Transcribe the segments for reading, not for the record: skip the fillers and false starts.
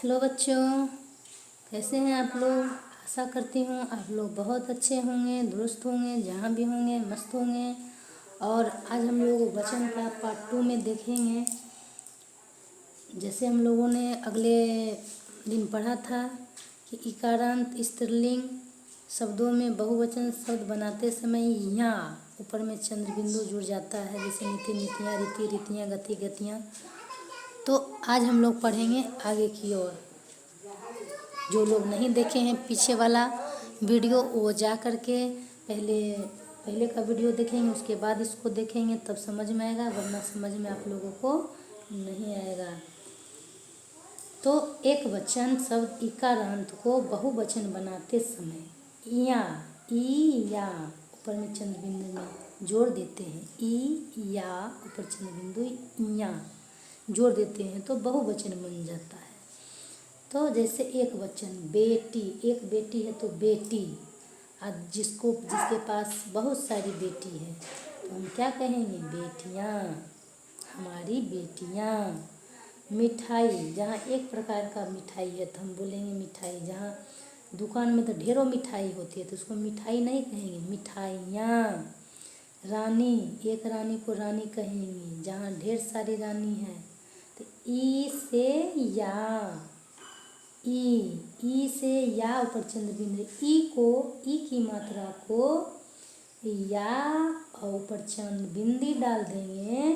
Hello बच्चों, कैसे हैं आप लोग। आशा करती हूँ आप लोग बहुत अच्छे होंगे, दुरुस्त होंगे, जहाँ भी होंगे मस्त होंगे। और आज हम लोग वचन का पार्ट 2 में देखेंगे। जैसे हम लोगों ने अगले दिन पढ़ा था कि इकारांत स्त्रीलिंग शब्दों में बहुवचन शब्द बनाते समय यहाँ ऊपर में चंद्र बिंदु जुड़ जाता है, जैसे नीति नीतियाँ, रीति रीतियाँ, गति गतियाँ। तो आज हम लोग पढ़ेंगे आगे की ओर। जो लोग नहीं देखे हैं पीछे वाला वीडियो, वो जा कर के पहले का वीडियो देखेंगे, उसके बाद इसको देखेंगे, तब समझ में आएगा, वरना समझ में आप लोगों को नहीं आएगा। तो एक वचन शब्द इकारांत को बहुवचन बनाते समय या ऊपर में चंद्र बिंदु में जोड़ देते हैं। या ऊपर चंद्र बिंदु या जोड़ देते हैं तो बहुवचन बन जाता है। तो जैसे एक वचन बेटी, एक बेटी है तो बेटी। आज जिसके पास बहुत सारी बेटी है तो हम क्या कहेंगे, बेटियाँ, हमारी बेटियाँ। मिठाई, जहाँ एक प्रकार का मिठाई है तो हम बोलेंगे मिठाई। जहाँ दुकान में तो ढेरों मिठाई होती है तो उसको मिठाई नहीं कहेंगे, मिठाइयाँ। रानी, एक रानी को रानी कहेंगे। जहाँ ढेर सारी रानी है तो ई से या, ई से या ऊपर चंद्र बिंदु, ई की मात्रा को या और ऊपर चंद्र बिंदी डाल देंगे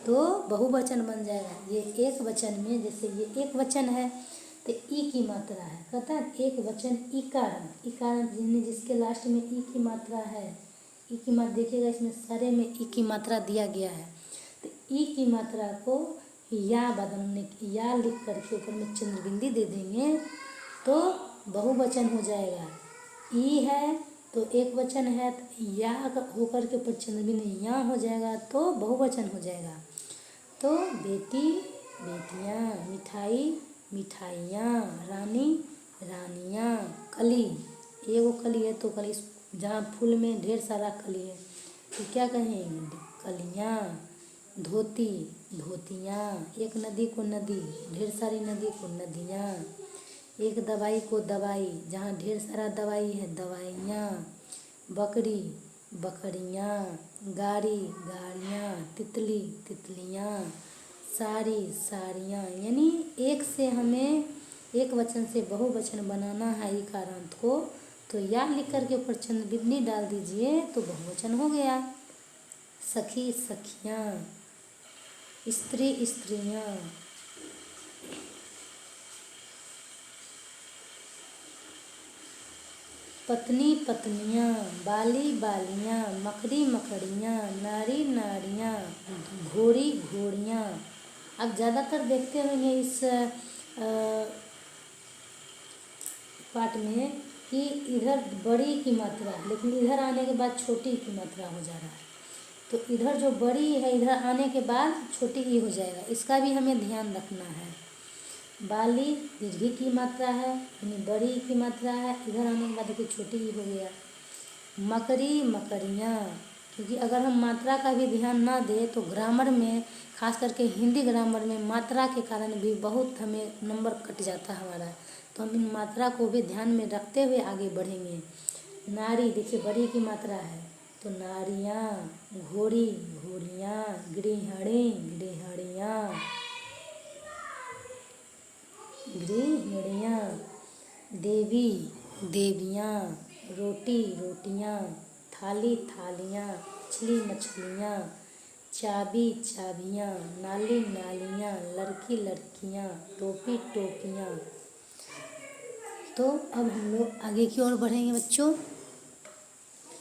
तो बहुवचन बन जाएगा। ये एक वचन में, जैसे ये एक वचन है तो ई की मात्रा है, कहता है एक वचन इकारांत। इकारांत जिसके लास्ट में ई की मात्रा है, ई की मात्रा देखिएगा, इसमें सारे में ई की मात्रा दिया गया है। तो ई की मात्रा को या बदलने, या लिख करके ऊपर में चंद्र बिंदी दे देंगे तो बहुवचन हो जाएगा। ई है तो एक वचन है, तो या होकर के ऊपर चंद्र बिंदी या हो जाएगा तो बहुवचन हो जाएगा। तो बेटी, बेटियाँ, मिठाई, मिठाइयाँ, रानी, रानियाँ। कली, एगो कली है तो कली, जहाँ फूल में ढेर सारा कली है तो क्या कहेंगे, कलियाँ। धोती, धोतियाँ। एक नदी को नदी, ढेर सारी नदी को नदियाँ। एक दवाई को दवाई, जहाँ ढेर सारा दवाई है, दवाइयाँ। बकरी, बकरियाँ। गाड़ी, गाड़ियाँ। तितली, तितलियाँ। साड़ी, साड़ियाँ। यानी एक से हमें एक वचन से बहुवचन बनाना है इकारांत को, तो या लिख कर के ऊपर चंद्र बिंदी डाल दीजिए तो बहुवचन हो गया। सखी, सखियाँ। स्त्री, स्त्रियाँ। पत्नी, पत्नियाँ। बाली, बालियाँ। मकड़ी, मकड़ियाँ। नारी, नारियाँ। घोड़ी, घोड़ियाँ। अब ज़्यादातर देखते होंगे इस पाठ में कि इधर बड़ी की मात्रा, लेकिन इधर आने के बाद छोटी की मात्रा हो जा रहा है। तो इधर जो बड़ी है, इधर आने के बाद छोटी ही हो जाएगा, इसका भी हमें ध्यान रखना है। बाली दीर्घी की मात्रा है, यानी बड़ी की मात्रा है, इधर आने के बाद देखिए छोटी ही हो गया। मकड़ी, मकड़ियाँ। क्योंकि अगर हम मात्रा का भी ध्यान ना दें तो ग्रामर में, खास करके हिंदी ग्रामर में मात्रा के कारण भी बहुत हमें नंबर कट जाता है हमारा। तो हम इन मात्रा को भी ध्यान में रखते हुए आगे बढ़ेंगे। नारी, देखिए बड़ी की मात्रा है तो नारियाँ। घोड़ी, घोड़ियाँ। गृहिणी, गृहिणियाँ। गृहिणियाँ। देवी, देवियाँ। रोटी, रोटियाँ। थाली, थालियाँ। मछली, मछलियाँ। चाबी, चाबियाँ। नाली, नालियाँ। लड़की, लड़कियाँ। टोपी, टोपियाँ। तो अब हम लोग आगे की ओर बढ़ेंगे बच्चों।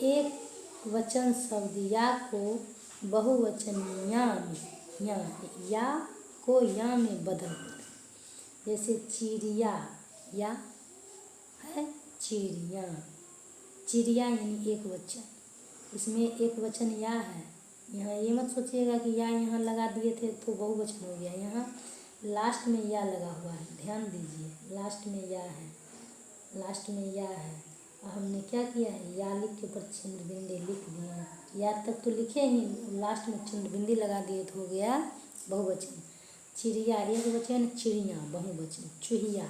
एक वचन शब्द या को बहुवचन या को या में बदल, जैसे चिड़िया, या है चिड़िया। चिड़िया यानी एक वचन, इसमें एक वचन या है। यहाँ ये मत सोचिएगा कि या यहाँ लगा दिए थे तो बहुवचन हो गया, यहाँ लास्ट में या लगा हुआ है, ध्यान दीजिए, लास्ट में या है, लास्ट में या है। और हमने क्या किया है, या लिख के ऊपर चंद्र बिंदी लिख दिए हैं। या तक तो लिखे ही, लास्ट में चंद्र बिंदी लगा दिए तो हो गया बहुवचन। चिड़िया एक वचन, चिड़िया बहुवचन, चूहिया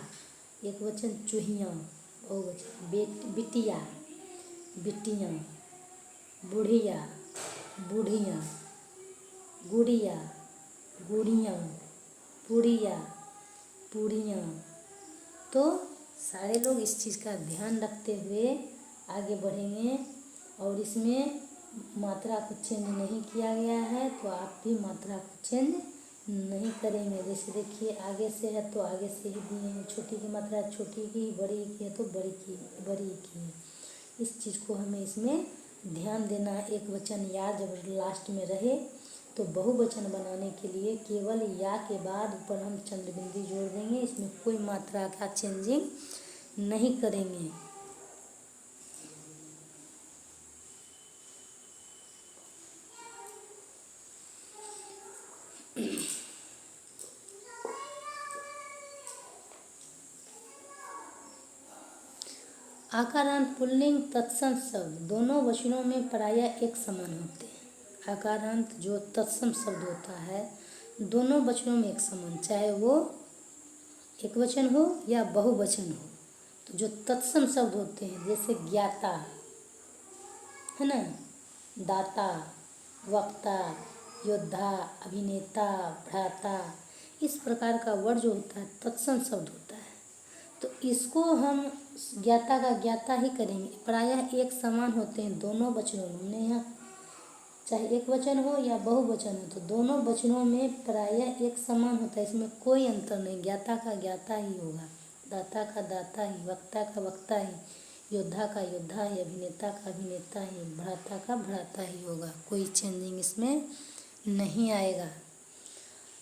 एक वचन, चूहिया बहुवचन, बिटिया बिटियाँ, बुढ़िया बूढ़ियाँ, गुड़िया गुड़ियाँ, पुड़िया पूड़ियाँ। तो सारे लोग इस चीज़ का ध्यान रखते हुए आगे बढ़ेंगे। और इसमें मात्रा को चेंज नहीं किया गया है, तो आप भी मात्रा को चेंज नहीं करेंगे। जैसे देखिए आगे से है तो आगे से ही दिए हैं, छोटी की मात्रा छोटी की, बड़ी की है तो बड़ी की है। इस चीज़ को हमें इसमें ध्यान देना है। एक वचन या जब लास्ट में रहे तो बहुवचन बनाने के लिए केवल या के बाद ऊपर हम चंद्रबिंदी जोड़ देंगे। इसमें कोई मात्रा का चेंजिंग नहीं करेंगे। आकारांत पुल्लिंग तत्सम शब्द दोनों वचनों में प्रायः एक समान होते हैं। आकारांत जो तत्सम शब्द होता है दोनों वचनों में एक समान, चाहे वो एक वचन हो या बहुवचन हो। तो जो तत्सम शब्द होते हैं जैसे ज्ञाता है ना, दाता, वक्ता, योद्धा, अभिनेता, भ्राता, इस प्रकार का वर्ड जो होता है तत्सम शब्द होता है। तो इसको हम ज्ञाता का ज्ञाता ही करेंगे। प्रायः एक समान होते हैं दोनों वचनों में। हमने यहाँ चाहे एक वचन हो या बहुवचन हो तो दोनों वचनों में प्रायः एक समान होता है, इसमें कोई अंतर नहीं। ज्ञाता का ज्ञाता ही होगा, दाता का दाता ही, वक्ता का वक्ता ही, योद्धा का योद्धा ही, अभिनेता का अभिनेता ही, भ्राता का भ्राता ही होगा। कोई चेंजिंग इसमें नहीं आएगा।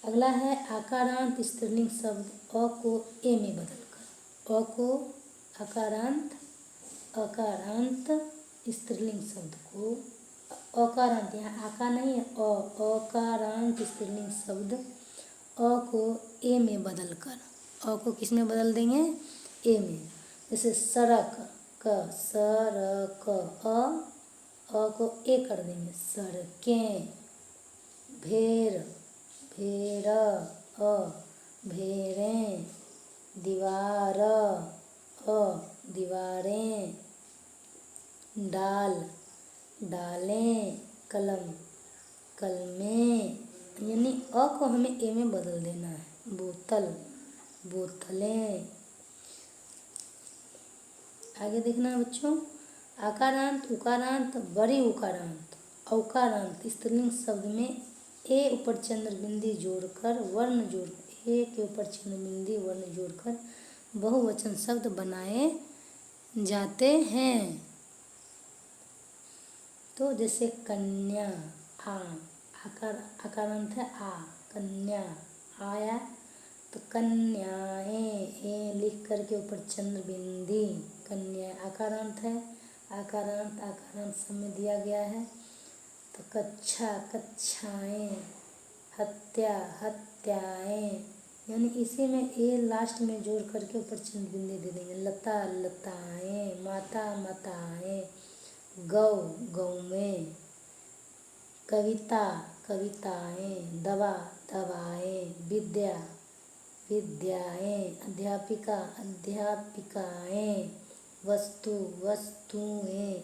अगला है आकारांत स्त्रीलिंग शब्द अ को ए में बदलकर। अ को अकारांत स्त्रीलिंग शब्द को अकारांत, यहाँ आका नहीं है, अकारांत स्त्रीलिंग शब्द अ को ए में बदलकर, अ को किस में बदल देंगे, ए में। जैसे सड़क क सरक, अ को ए कर देंगे, सड़कें। भेड़ भेड़, भेड़ें। दीवार दीवारें। डाल डालें। कलम कलमें। यानी अ को हमें ए में बदल देना है। बोतल बोतलें। आगे देखना है बच्चों, आकारांत उकारांत बड़ी उकारांत औकारांत स्त्रीलिंग शब्द में ए ऊपर चंद्रबिंदी जोड़कर वर्ण जोड़, ए के ऊपर चंद्रबिंदी वर्ण जोड़कर बहुवचन शब्द बनाए जाते हैं। तो जैसे कन्या, आकारांत है आ, कन्या आया तो कन्याएं, ए लिख करके ऊपर चंद्रबिंदी, कन्या आकारांत है। आकारांत सब में दिया गया है। तो कक्षा कक्षाएं, हत्या हत्याएं, यानी इसी में ए लास्ट में जोड़ करके ऊपर चंद्रबिंदी दे देंगे। लता लताएं, माता माताएं, गौ गौएं। कविता कविताएं, दवा दवाएं, विद्या विद्याएं, अध्यापिका अध्यापिकाएं, वस्तु वस्तुएं।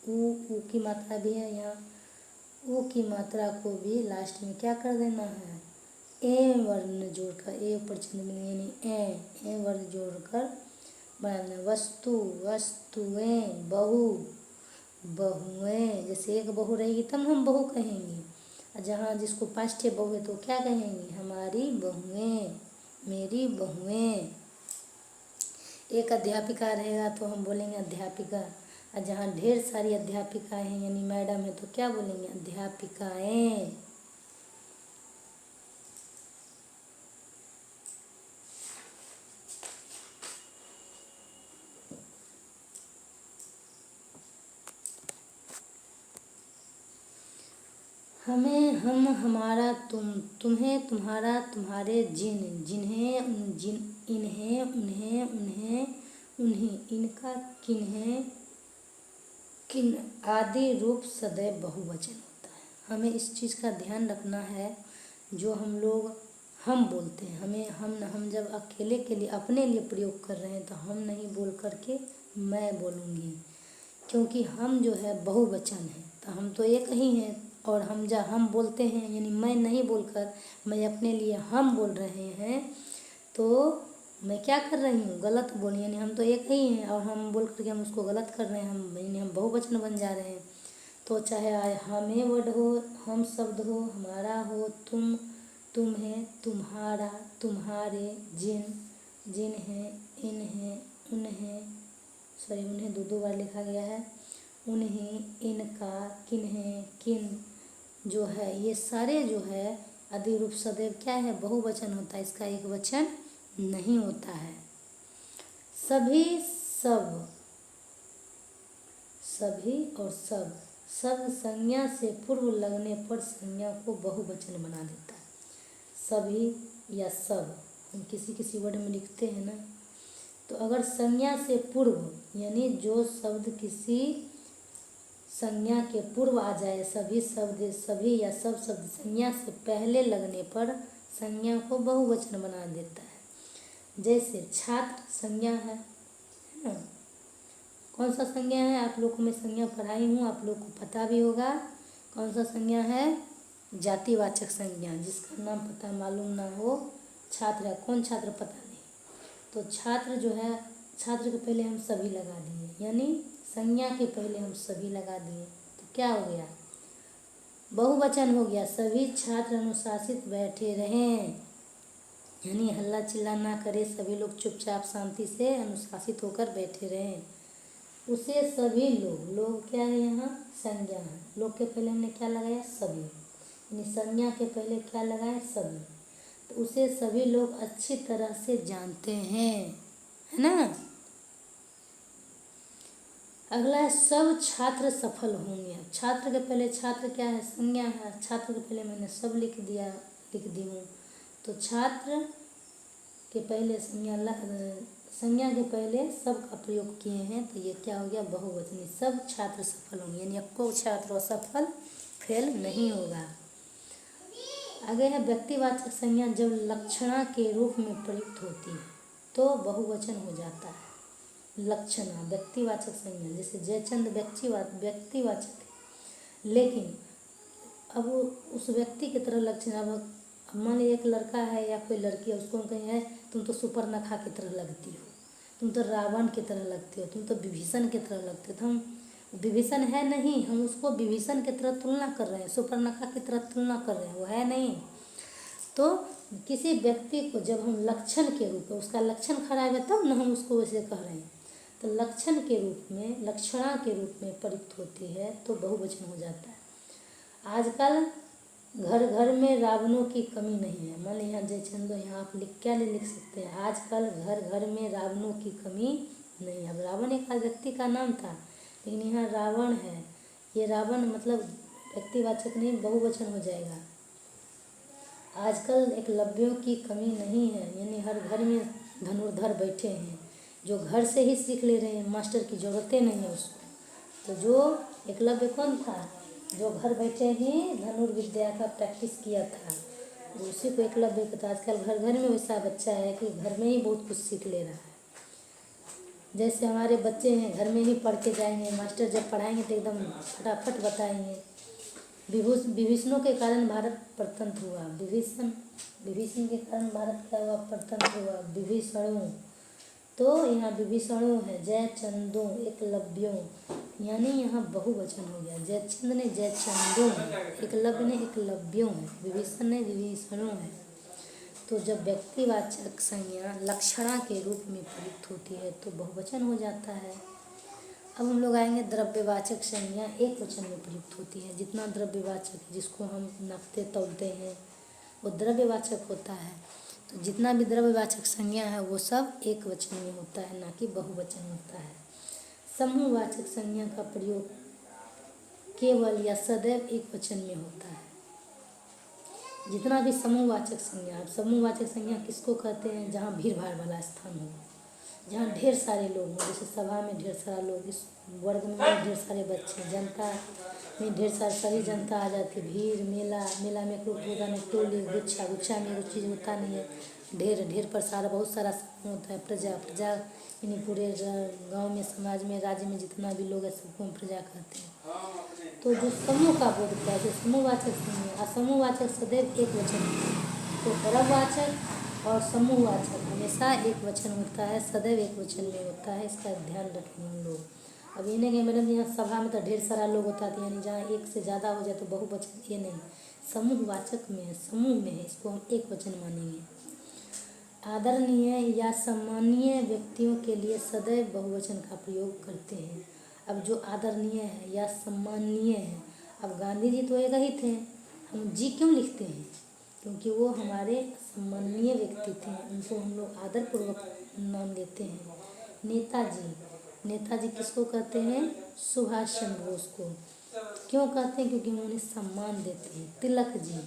ऊ की मात्रा भी है यहाँ, ऊ की मात्रा को भी लास्ट में क्या कर देना है, ए वर्ण जोड़कर, ए ऊपर चंद्रबिंदी यानी ए वर्ण जोड़कर बनाना। वस्तु वस्तुएं, बहू बहुएं। जैसे एक बहू रहेगी तब हम बहू कहेंगे, और जहाँ जिसको 5 बहू है तो क्या कहेंगे, हमारी बहुएं, मेरी बहुएं। एक अध्यापिका रहेगा तो हम बोलेंगे अध्यापिका, और जहाँ ढेर सारी अध्यापिकाएं हैं यानी मैडम है तो क्या बोलेंगे, अध्यापिकाएं। हमें हम हमारा तुम, तुम्हें तुम्हारा तुम्हारे, जिन जिन्हें इन्हें उन्हें उन्हें उन्हीं, इनका किन्हें किन आदि रूप सदैव बहुवचन होता है। हमें इस चीज़ का ध्यान रखना है। जो हम लोग हम बोलते हैं। हम जब अकेले के लिए अपने लिए प्रयोग कर रहे हैं तो हम नहीं बोल करके मैं बोलूँगी, क्योंकि हम जो है बहुवचन है तो हम तो एक ही हैं। और हम बोलते हैं यानी मैं नहीं बोलकर मैं अपने लिए हम बोल रहे हैं, तो मैं क्या कर रही हूँ, गलत बोल, यानी हम तो एक ही हैं और हम बोल करके हम उसको गलत कर रहे हैं, यानी हम बहुवचन बन जा रहे हैं। तो चाहे हमें वर्ड हो, हम शब्द हो, हमारा हो, तुम्हें, तुम्हारा, तुम्हारे, जिन्हें, इन्हें, उन्हें दो बार लिखा गया है, उन्हें, इनका, किन्हें, किन, जो है ये सारे जो है आदि रूप सदैव क्या है, बहुवचन होता है, इसका एक वचन नहीं होता है। सभी, सब, सभी और सब संज्ञा से पूर्व लगने पर संज्ञा को बहुवचन बना देता है। सभी या सब हम किसी वर्ड में लिखते हैं ना, तो अगर संज्ञा से पूर्व यानी जो शब्द किसी संज्ञा के पूर्व आ जाए, सभी या सब शब्द संज्ञा से पहले लगने पर संज्ञा को बहुवचन बना देता है। जैसे छात्र संज्ञा है ना, कौन सा संज्ञा है, आप लोग को मैं संज्ञा पढ़ाई हूँ, आप लोग को पता भी होगा कौन सा संज्ञा है, जातिवाचक संज्ञा। जिसका नाम पता मालूम ना हो, छात्र है, कौन छात्र पता नहीं, तो छात्र जो है, छात्र के पहले हम सभी लगा दिए, यानी संज्ञा के पहले हम सभी लगा दिए, तो क्या हो गया, बहुवचन हो गया। सभी छात्र अनुशासित बैठे रहें, यानी हल्ला चिल्ला ना करे, सभी लोग चुपचाप शांति से अनुशासित होकर बैठे रहें। उसे सभी लोग क्या है, यहाँ संज्ञा है, लोग के पहले हमने क्या लगाया, सभी, यानी संज्ञा के पहले क्या लगाए, सभी, तो उसे सभी लोग अच्छी तरह से जानते हैं, है ना। अगला है सब छात्र सफल होंगे। छात्र के पहले छात्र क्या है, संज्ञा है, छात्र के पहले मैंने सब लिख दी हूँ, तो छात्र के पहले संज्ञा के पहले सब का प्रयोग किए हैं, तो ये क्या हो गया, बहुवचनी। सब छात्र सफल होंगे, यानी कोई छात्र असफल फेल नहीं होगा। आगे है व्यक्तिवाचक संज्ञा जब लक्षणा के रूप में प्रयुक्त होती है तो बहुवचन हो जाता है। लक्षणा व्यक्तिवाचक संज्ञा, जैसे जयचंद व्यक्तिवाचक है, लेकिन अब उस व्यक्ति की तरह लक्षण, अब मान लीजिए एक लड़का है या कोई लड़की है, उसको हम कहें है तुम तो सुपर्णखा की तरह लगती हो, तुम तो रावण की तरह लगती हो, तुम तो विभीषण की तरह लगते हो, तो हम विभीषण है नहीं, हम उसको विभीषण की तरह तुलना कर रहे हैं, सुपर्णखा की तरह तुलना कर रहे हैं, वो है नहीं। तो किसी व्यक्ति को जब हम लक्षण के रूप में, उसका लक्षण खराब है तब न हम उसको वैसे कह रहे हैं, तो लक्षण के रूप में, लक्षणा के रूप में प्रयुक्त होती है तो बहुवचन हो जाता है। आजकल घर घर में रावणों की कमी नहीं है, मान लीजिए यहाँ जयचंदो, यहाँ आप क्या लिख सकते हैं, आजकल घर घर में रावणों की कमी नहीं है। अब रावण एक व्यक्ति का नाम था, लेकिन यहाँ रावण है, ये रावण मतलब व्यक्तिवाचक नहीं, बहुवचन हो जाएगा। आजकल एकलव्यों की कमी नहीं है, यानी हर घर में धनुर्धर बैठे हैं, जो घर से ही सीख ले रहे हैं, मास्टर की ज़रूरतें नहीं है उसको। तो जो एकलव्य कौन था, जो घर बैठे ही धनुर्विद्या का प्रैक्टिस किया था, उसी को एकलव्य कहता है। आजकल घर घर में वैसा बच्चा है कि घर में ही बहुत कुछ सीख ले रहा है। जैसे हमारे बच्चे हैं, घर में ही पढ़ के जाएंगे, मास्टर जब पढ़ाएंगे तो एकदम फटाफट बताएंगे। विभीषणों के कारण भारत परतंत्र हुआ, विभीषण के कारण भारत क्या हुआ, परतंत्र हुआ। विभीषणों, तो यहाँ विभीषणों है, जयचंदों, एकलव्यों, यानी यहाँ बहुवचन हो गया। जयचंद ने जयचंदों है, एकलव्य ने एकलव्यों है, विभीषण ने विभीषणों है। तो जब व्यक्तिवाचक संज्ञा लक्षणा के रूप में प्रयुक्त होती है तो बहुवचन हो जाता है। अब हम लोग आएंगे द्रव्यवाचक संज्ञा एक वचन में प्रयुक्त होती है। जितना द्रव्यवाचक जिसको हम नापते तौलते हैं वो द्रव्यवाचक होता है, तो जितना भी द्रव्यवाचक संज्ञा है वो सब एक वचन में होता है, ना कि बहुवचन होता है। समूहवाचक संज्ञा का प्रयोग केवल या सदैव एक वचन में होता है। जितना भी समूहवाचक संज्ञा, समूहवाचक संज्ञा किसको कहते हैं, जहाँ भीड़ भाड़ वाला स्थान हो, जहाँ ढेर सारे लोग हों, जैसे सभा में ढेर सारा लोग, इस वर्ग में ढेर सारे बच्चे, जनता में ढेर सारी सभी जनता आ जाती, भीड़, मेला में ग्रुप होता नहीं, टोली, गुच्छा गुच्छा में कुछ चीज़ होता नहीं है, ढेर ढेर पर सारा बहुत सारा समूह होता है, प्रजा यानी पूरे गांव में, समाज में, राज्य में जितना भी लोग है सबको हम प्रजा कहते हैं। तो जो समूह का बोध किया, जो समूहवाचक समूह, असमूहवाचक सदैव एक वचन होता है। तो परमवाचक और समूहवाचक हमेशा एक वचन होता है, सदैव एक वचन में होता है, इसका ध्यान रखें हम लोग। अब ये नहीं कि मैडम यहाँ सभा में तो ढेर सारा लोग होता है, यानी जहाँ एक से ज़्यादा हो जाए तो बहुवचन, ये नहीं, समूहवाचक में है, समूह में है, इसको हम एक वचन मानेंगे। आदरणीय या सम्मानीय व्यक्तियों के लिए सदैव बहुवचन का प्रयोग करते हैं। अब जो आदरणीय है या सम्मानीय है, अब गांधी जी तो एक ही थे, हम जी क्यों लिखते हैं? क्योंकि वो हमारे सम्मानीय व्यक्ति थे, उनको हम लोग आदरपूर्वक नाम देते हैं। नेताजी किसको कहते हैं? सुभाष चंद्र बोस को। क्यों कहते हैं? क्योंकि हम उन्हें सम्मान देते हैं। तिलक जी,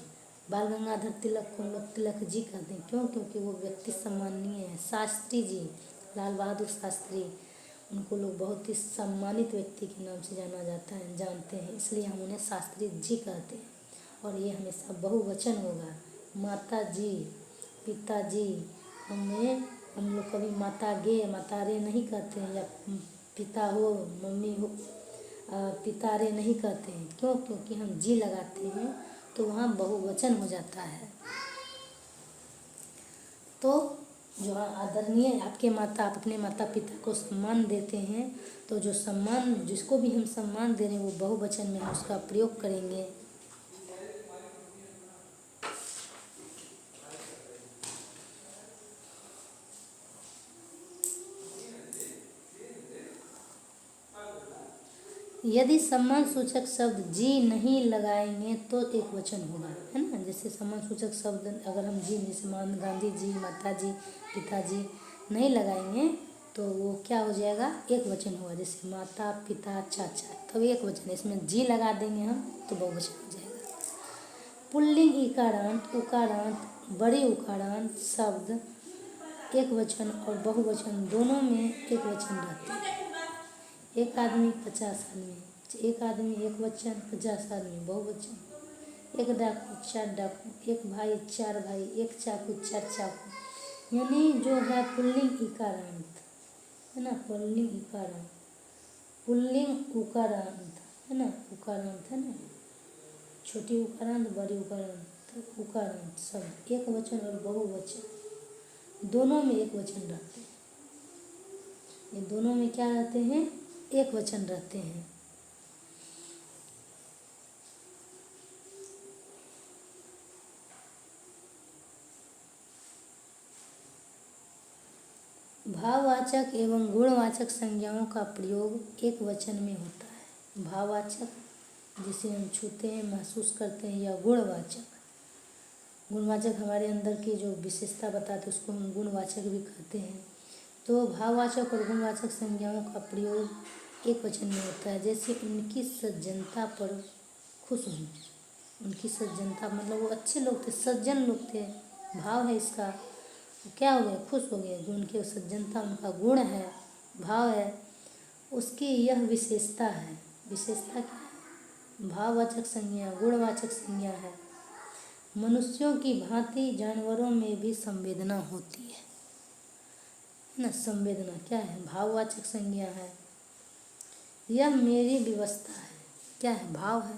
बाल गंगाधर तिलक को हम लोग तिलक जी कहते हैं। क्यों? क्योंकि वो व्यक्ति सम्मानीय है। शास्त्री जी, लाल बहादुर शास्त्री, उनको लोग बहुत ही सम्मानित व्यक्ति के नाम से जाना जाता है, जानते हैं, इसलिए हम उन्हें शास्त्री जी कहते हैं। और ये हमेशा बहुवचन होगा। माता जी, पिताजी, हम लोग कभी माता गे, मातारे नहीं कहते हैं, या पिता हो, मम्मी हो, पितारे नहीं कहते हैं। क्यों? क्योंकि हम जी लगाते हैं तो वहाँ बहुवचन हो जाता है। तो जो आदरणीय, आपके माता, आप अपने माता पिता को सम्मान देते हैं, तो जो सम्मान, जिसको भी हम सम्मान दे रहे हैं वो बहुवचन में हम उसका प्रयोग करेंगे। यदि सम्मान सूचक शब्द जी नहीं लगाएंगे तो एक वचन होगा, है ना। जैसे सम्मान सूचक शब्द अगर हम जी, जैसे गांधी जी, माता जी, पिताजी नहीं लगाएंगे तो वो क्या हो जाएगा? एक वचन होगा। जैसे माता, पिता, चाचा, तब एक वचन है, इसमें जी लगा देंगे हम तो बहुवचन हो जाएगा। पुल्लिंग इकारांत, उकारांत, बड़ी उकारांत शब्द एक वचन और बहुवचन दोनों में एक वचन रहते हैं। एक आदमी 50 आदमी, एक आदमी एक वचन, 50 आदमी बहुवचन। एक डाकू 4 डाकू, एक भाई 4 भाई, एक चाकू 4 चाकू, यानी जो है पुल्लिंग इकारांत, है ना, पुल्लिंग इकारांत, पुल्लिंग उकारांत, है ना, उकारांत, है ना, छोटी उकारांत, बड़ी उकारांत, उकारांत सब एक वचन और बहुवचन दोनों में एक वचन रहते हैं। ये दोनों में क्या रहते हैं? एक वचन रहते हैं। भाववाचक एवं गुणवाचक संज्ञाओं का प्रयोग एक वचन में होता है। भाववाचक जिसे हम छूते हैं, महसूस करते हैं, या गुणवाचक हमारे अंदर की जो विशेषता बताते हैं उसको हम गुणवाचक भी कहते हैं। तो भाववाचक और गुणवाचक संज्ञाओं का प्रयोग एक वचन में होता है। जैसे उनकी सज्जनता पर खुश हूँ, उनकी सज्जनता मतलब वो अच्छे लोग थे, सज्जन लोग थे, भाव है इसका, क्या हो गए? खुश हो गए। जो उनके सज्जनता, उनका गुण है, भाव है, उसकी यह विशेषता है। विशेषता क्या है? भाववाचक संज्ञा, गुणवाचक संज्ञा है। मनुष्यों की भांति जानवरों में भी संवेदना होती है ना। संवेदना क्या है? भाववाचक संज्ञा है। यह मेरी व्यवस्था है, क्या है? भाव है।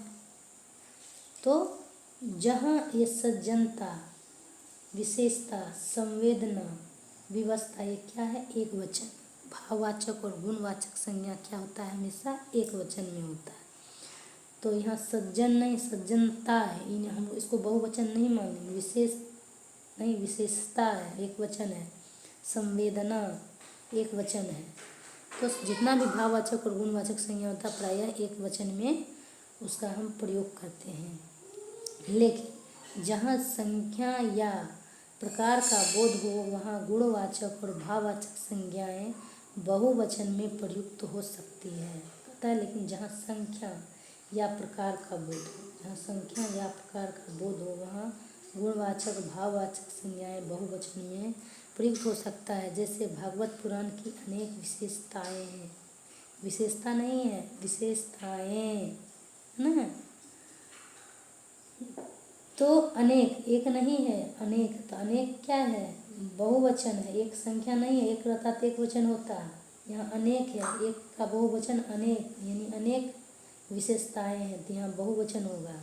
तो जहाँ ये सज्जनता, विशेषता, संवेदना, विवस्था, ये क्या है? एक वचन। भाववाचक और गुणवाचक संज्ञा क्या होता है? हमेशा एक वचन में होता है। तो यहाँ सज्जन नहीं, सज्जनता है, इन्हें हम इसको बहुवचन नहीं मानेंगे। विशेष नहीं, विशेषता है, एक वचन है। संवेदना एक वचन है। तो जितना भी भाववाचक और गुणवाचक संज्ञा होता है प्रायः एक वचन में उसका हम प्रयोग करते हैं। लेकिन जहाँ संख्या या प्रकार का बोध हो वहाँ गुणवाचक और भाववाचक संज्ञाएं बहुवचन में प्रयुक्त हो सकती है, पता है। लेकिन जहाँ संख्या या प्रकार का बोध हो, जहाँ संख्या या प्रकार का बोध हो वहाँ गुणवाचक भाववाचक संज्ञाएं बहुवचन में प्रयुक्त हो सकता है। जैसे भागवत पुराण की अनेक विशेषताएं हैं, विशेषता नहीं है, विशेषताएं है ना। तो अनेक एक नहीं है, अनेक, तो अनेक क्या है, बहुवचन है, एक संख्या नहीं है। एक रहता तो एक वचन होता, यहाँ अनेक है, एक का बहुवचन अनेक, यानी अनेक विशेषताएं हैं, तो यहाँ बहुवचन होगा।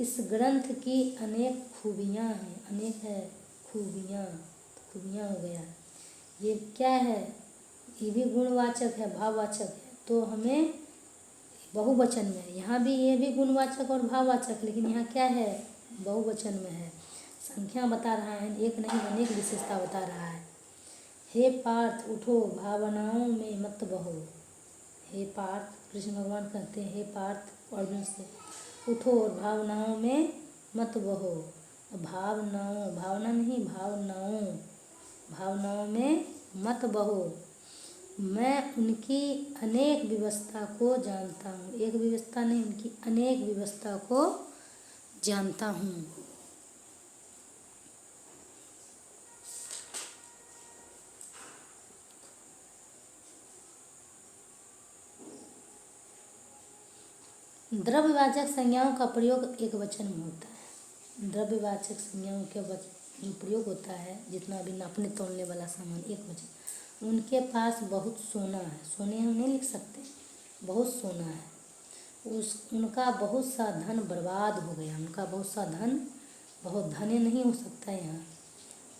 इस ग्रंथ की अनेक खूबियाँ हैं, अनेक है खूबियाँ, खूबियाँ हो गया। ये क्या है, ये भी गुणवाचक है, भाववाचक है, तो हमें बहुवचन में, यहाँ भी ये भी गुणवाचक और भाववाचक, लेकिन यहाँ क्या है, बहुवचन में है। संख्या बता रहा है, एक नहीं अनेक विशेषता बता रहा है। हे पार्थ उठो, भावनाओं में मत बहो। हे पार्थ, कृष्ण भगवान कहते हैं हे पार्थ अर्जुन से, उठो और भावनाओं में मत बहो। भावनाओं, भावना नहीं, भावनाओं, भावनाओं में मत बहो। मैं उनकी अनेक व्यवस्था को जानता हूँ, एक व्यवस्था नहीं, उनकी अनेक व्यवस्था को जानता हूँ। द्रव्यवाचक संज्ञाओं का प्रयोग एक वचन में होता है। द्रव्यवाचक संज्ञाओं के जो प्रयोग होता है, जितना भी नापने तोलने वाला सामान, एक वचन। उनके पास बहुत सोना है, सोने हम नहीं लिख सकते, बहुत सोना है। उनका बहुत सा धन बर्बाद हो गया, उनका बहुत सा धन, बहुत धन्य नहीं हो सकता यहाँ।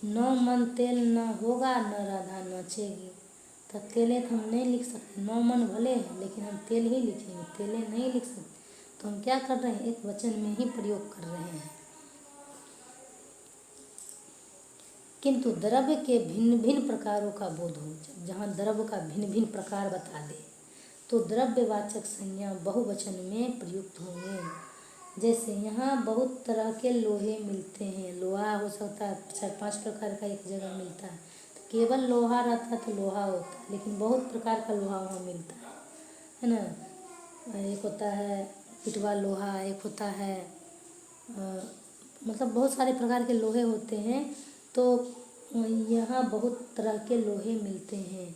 9 मन तेल न होगा न राधा नाचेगी, तो तेले तो हम नहीं लिख सकते, 9 मन भले हैं लेकिन हम तेल ही लिखेंगे, तेले नहीं लिख सकते। तो हम क्या कर रहे हैं, एक वचन में ही प्रयोग कर रहे हैं। किंतु द्रव्य के भिन्न भिन्न प्रकारों का बोध हो, जहाँ द्रव्य का भिन्न भिन्न प्रकार बता दे तो द्रव्यवाचक संज्ञा बहुवचन में प्रयुक्त होंगे। जैसे यहाँ बहुत तरह के लोहे मिलते हैं, लोहा हो सकता है 4-5 प्रकार का एक जगह मिलता है, तो केवल लोहा रहता तो लोहा होता है, लेकिन बहुत प्रकार का लोहा वहाँ मिलता है ना। एक होता है पिटवा लोहा, एक होता है मतलब बहुत सारे प्रकार के लोहे होते हैं। तो यहाँ बहुत तरह के लोहे मिलते हैं।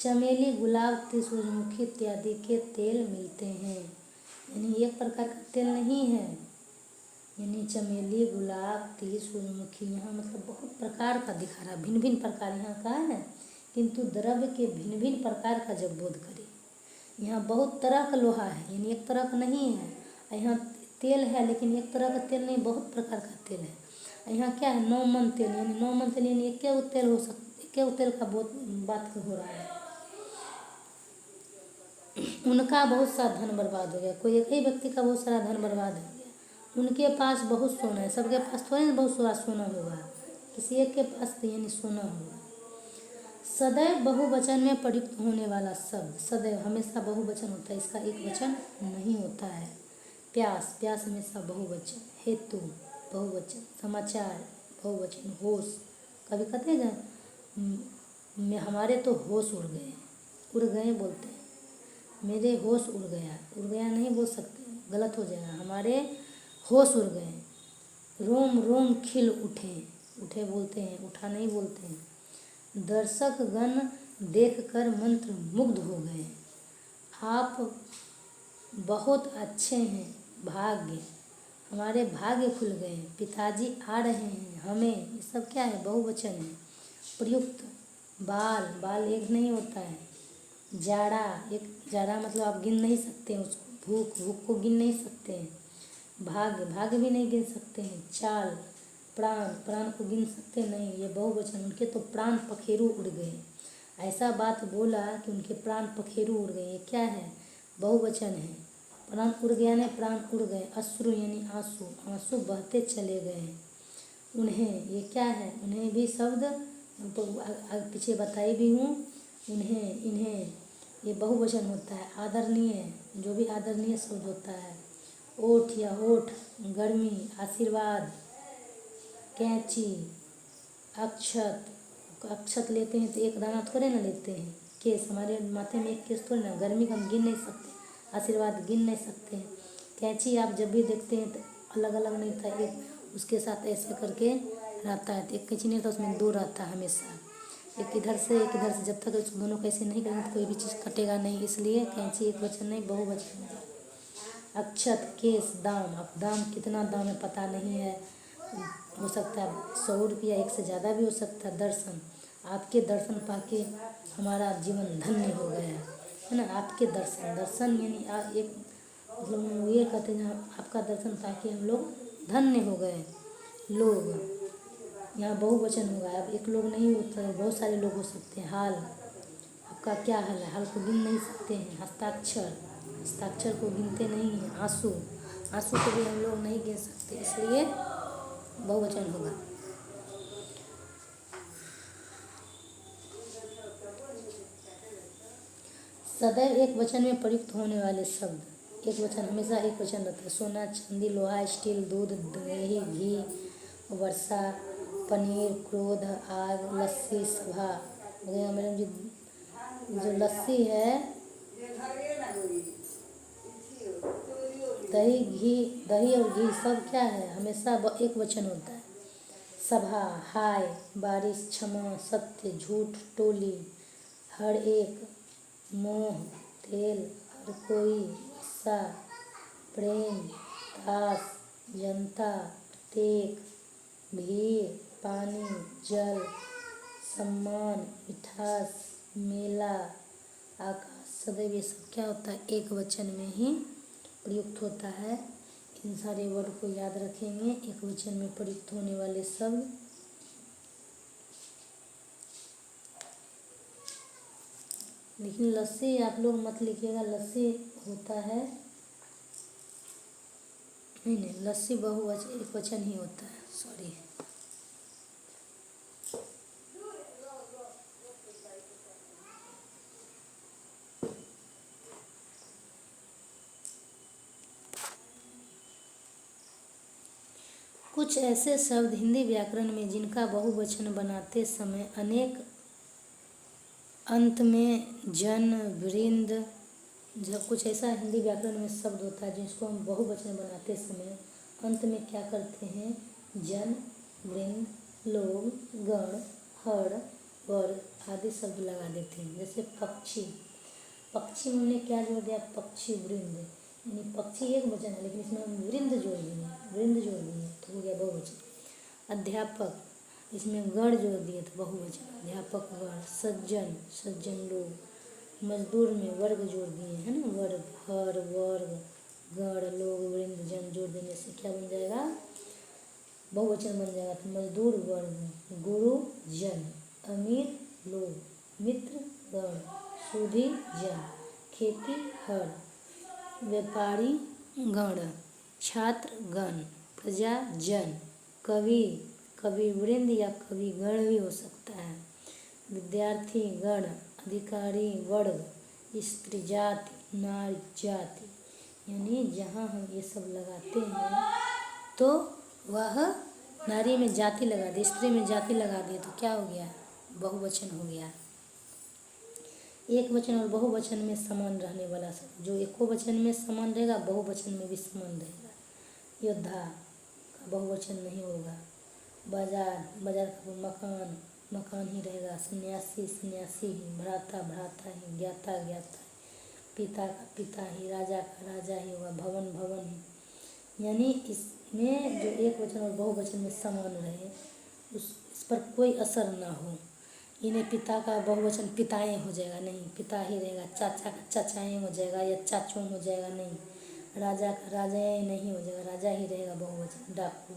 चमेली, गुलाब, तिल, सूरजमुखी इत्यादि के तेल मिलते हैं, यानी एक प्रकार का तेल नहीं है, यानी चमेली, गुलाब, तिल, सूरजमुखी, यहाँ मतलब बहुत प्रकार का दिखा रहा, भिन्न भिन्न प्रकार यहाँ का है। किंतु द्रव्य के भिन्न भिन्न प्रकार का जब बोध करें, यहाँ बहुत तरह का लोहा है, यानी एक तरह का नहीं है। यहाँ तेल है लेकिन एक तरह का तेल नहीं, बहुत प्रकार का तेल है। यहाँ क्या है, 9 मन तेल, यानी 9 मन तेल, यानी एक तेल हो सकता, एक तेल का बहुत बात हो रहा है। उनका बहुत सा धन बर्बाद हो गया, कोई एक ही व्यक्ति का बहुत सारा धन बर्बाद हो गया। उनके पास बहुत सोना है, सबके पास थोड़ी ना बहुत सारा सोना होगा, किसी एक के पास तो यानी सोना होगा। सदैव बहुवचन में प्रयुक्त होने वाला शब्द, सदैव हमेशा बहुवचन होता है, इसका एक वचन नहीं होता है। प्यास, प्यास हमेशा बहुवचन। हेतु बहुवचन। समाचार बहुवचन। होश, कभी कहते हैं मैं हमारे तो होश उड़ गए, उड़ गए बोलते हैं, मेरे होश उड़ गया, उड़ गया नहीं बोल सकते, गलत हो जाएगा, हमारे होश उड़ गए। रोम रोम खिल उठे, उठे बोलते हैं, उठा नहीं बोलते हैं। दर्शक गण देखकर मंत्र मुग्ध हो गए। आप बहुत अच्छे हैं, भाग्य, हमारे भाग्य खुल गए। पिताजी आ रहे हैं हमें, ये सब क्या है, बहुवचन है प्रयुक्त। बाल, बाल एक नहीं होता है। जाड़ा, एक जाड़ा मतलब आप गिन नहीं सकते हैं उसको। भूख, भूख को गिन नहीं सकते हैं। भाग्य, भाग्य भी नहीं गिन सकते हैं। चाल, प्राण, प्राण को गिन सकते नहीं, ये बहुवचन। उनके तो प्राण पखेरु उड़ गए, ऐसा बात बोला कि उनके प्राण पखेरु उड़ गए, ये क्या है, बहुवचन है। प्राण उड़ गया ने, प्राण उड़ गए। अश्रु यानी आंसू, आंसू बहते चले गए। उन्हें, ये क्या है, उन्हें भी शब्द तो पीछे बताई भी हूँ। उन्हें, इन्हें, ये बहुवचन होता है। आदरणीय, जो भी आदरणीय शब्द होता है। ओठ या ओठ, गर्मी, आशीर्वाद। कैंची, अक्षत, अक्षत लेते हैं तो एक दाना थोड़े ना लेते हैं। केस, हमारे माथे में एक केस थोड़े ना, गर्मी का हम गिन नहीं सकते, आशीर्वाद गिन नहीं सकते हैं। कैंची आप जब भी देखते हैं तो अलग अलग नहीं था, एक उसके साथ ऐसे करके रहता है। तो एक कैंची नहीं रहता, उसमें दो रहता है हमेशा, एक इधर से एक इधर से। जब तक इस दोनों को ऐसे नहीं करेंगे तो कोई भी चीज़ कटेगा नहीं, इसलिए कैंची एक वचन नहीं बहुवचन है। अक्षत, केस, दाम। अब दाम कितना दाम है पता नहीं है, हो सकता है 100 रुपया, एक से ज़्यादा भी हो सकता है। दर्शन, आपके दर्शन पाके हमारा जीवन धन्य हो गया है ना। आपके दर्शन, दर्शन यानी एक मतलब ये कहते हैं आपका दर्शन पाके हम लोग धन्य हो गए। लोग, यहाँ बहुवचन होगा। अब एक लोग नहीं होता है, बहुत सारे लोग हो सकते हैं। हाल, आपका क्या हाल है, हाल को गिन नहीं सकते हैं। हस्ताक्षर, हस्ताक्षर को गिनते नहीं हैं। आंसू, आंसू को भी हम लोग नहीं गिन सकते, इसलिए बहुवचन होगा। सदैव एक वचन में प्रयुक्त होने वाले शब्द। एक वचन, हमेशा एक वचन रहता है। सोना, चांदी, लोहा, स्टील, दूध, दही, घी, वर्षा, पनीर, क्रोध, आग, लस्सी, सभा। मैडम जी, जो लस्सी है, दही, घी, दही और घी सब क्या है, हमेशा एक वचन होता है। सभा, हाय, बारिश, क्षमा, सत्य, झूठ, टोली, हर एक, मोह, तेल, हर कोई, हिस्सा, प्रेम, दास, जनता, प्रत्येक, भीड़, पानी, जल, सम्मान, मिठास, मेला, आकाश। सदैव ये सब क्या होता है, एक वचन में ही प्रयुक्त होता है। इन सारे वर्ड को याद रखेंगे, एक वचन में प्रयुक्त होने वाले शब्द। लेकिन लस्सी आप लोग मत लिखिएगा, लस्सी होता है नहीं, लस्सी बहुवचन, एक वचन ही होता है, सॉरी। कुछ ऐसे शब्द हिंदी व्याकरण में जिनका बहुवचन बनाते समय अनेक अंत में जन, वृंद, जब कुछ ऐसा हिंदी व्याकरण में शब्द होता है जिसको हम बहुवचन बनाते समय अंत में क्या करते हैं, जन, वृंद, लोग, गण, हर, वर्ग आदि शब्द लगा देते हैं। जैसे पक्षी, पक्षी में हमने क्या जोड़ दिया, पक्षी वृंद, यानी पक्षी एक वचन है लेकिन इसमें हम वृंद जोड़ दिए, वृंद जोड़ दिए तो हो गया बहुवचन। अध्यापक, इसमें गण जोड़ दिए तो बहुवचन, अध्यापक गण। सज्जन, सज्जन लोग। मजदूर में वर्ग जोड़ दिए है ना, वर्ग, हर, वर्ग, गण, लोग, वृंद, जन जोड़ देने से क्या बन जाएगा, बहुवचन बन जाएगा। तो मजदूर वर्ग, गुरु जन, अमीर लोग, मित्र गण, सूदी जन, खेती हर, व्यापारी गण, छात्र गण, प्रजा जन, कवि, कवि वृंद या कवि गण भी हो सकता है, विद्यार्थी गण, अधिकारी वर्ग, स्त्री जाति, नारी जाति। यानी जहाँ हम ये सब लगाते हैं तो वह नारी में जाति लगा दे, स्त्री में जाति लगा दे तो क्या हो गया, बहुवचन हो गया। एक वचन और बहुवचन में समान रहने वाला शब्द, जो एको वचन में समान रहेगा बहुवचन में भी समान रहेगा। योद्धा का बहुवचन नहीं होगा। बाजार, बाजार का मकान, मकान ही रहेगा। सन्यासी, सन्यासी ही। भ्राता, भ्राता ही। ज्ञाता, ज्ञाता ही। पिता का पिता ही। राजा का राजा ही होगा। भवन, भवन ही। यानी इसमें जो एक वचन और बहुवचन में समान रहे, इस पर कोई असर ना हो। इन्हें पिता का बहुवचन पिताएं हो जाएगा, नहीं, पिता ही रहेगा। चाचा का चाचाएं हो जाएगा या चाचों हो जाएगा, नहीं। राजा का राजाएं नहीं हो जाएगा, राजा ही रहेगा बहुवचन। डाकू,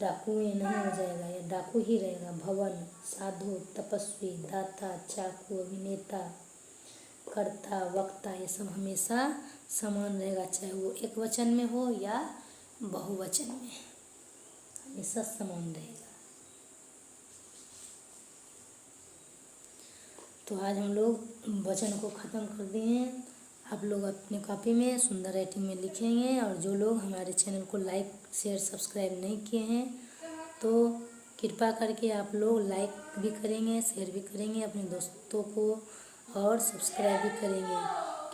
डाकुएं नहीं हो जाएगा या डाकू ही रहेगा। भवन, साधु, तपस्वी, दाता, चाकू, अभिनेता, कर्ता, वक्ता, ये सब हमेशा समान रहेगा, चाहे वो एक वचन में हो या बहुवचन में, हमेशा समान रहेगा। तो आज हम लोग वचन को ख़त्म कर दिए हैं। आप लोग अपने कॉपी में सुंदर राइटिंग में लिखेंगे, और जो लोग हमारे चैनल को लाइक, शेयर, सब्सक्राइब नहीं किए हैं तो कृपा करके आप लोग लाइक भी करेंगे, शेयर भी करेंगे अपने दोस्तों को, और सब्सक्राइब भी करेंगे,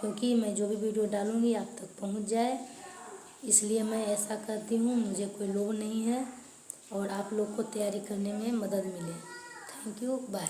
क्योंकि मैं जो भी वीडियो डालूँगी आप तक पहुंच जाए, इसलिए मैं ऐसा करती हूँ, मुझे कोई लोभ नहीं है और आप लोग को तैयारी करने में मदद मिले। Thank you, bye.